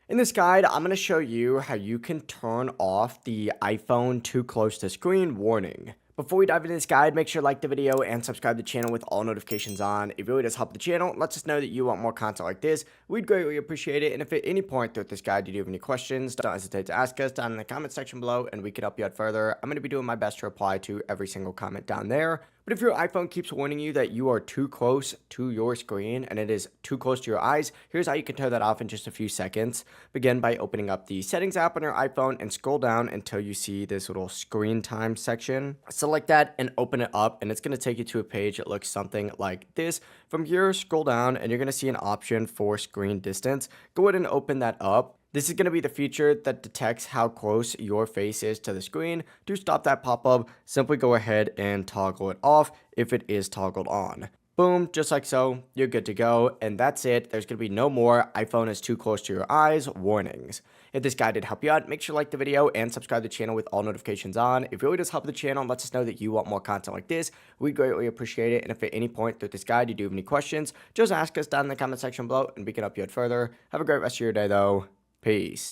In this guide, I'm going to show you how you can turn off the iPhone too close to screen warning. Before we dive into this guide, make sure to like the video and subscribe to the channel with all notifications on. It really does help the channel. Lets us know that you want more content like this. We'd greatly appreciate it. And if at any point throughout this guide you do have any questions, don't hesitate to ask us down in the comment section below and we can help you out further. I'm going to be doing my best to reply to every single comment down there. But if your iPhone keeps warning you that you are too close to your screen and it is too close to your eyes, here's how you can turn that off in just a few seconds. Begin by opening up the settings app on your iPhone and scroll down until you see this little screen time section. Select that and open it up, and it's going to take you to a page that looks something like this. From here, scroll down and you're going to see an option for screen distance. Go ahead and open that up. This is going to be the feature that detects how close your face is to the screen. To stop that pop-up, simply go ahead and toggle it off if it is toggled on. Boom, just like so, you're good to go, and that's it. There's going to be no more iPhone is too close to your eyes warnings. If this guide did help you out, make sure to like the video and subscribe to the channel with all notifications on. It really does help the channel and lets us know that you want more content like this. We greatly appreciate it, and if at any point through this guide you do have any questions, just ask us down in the comment section below and we can help you out further. Have a great rest of your day though. Peace.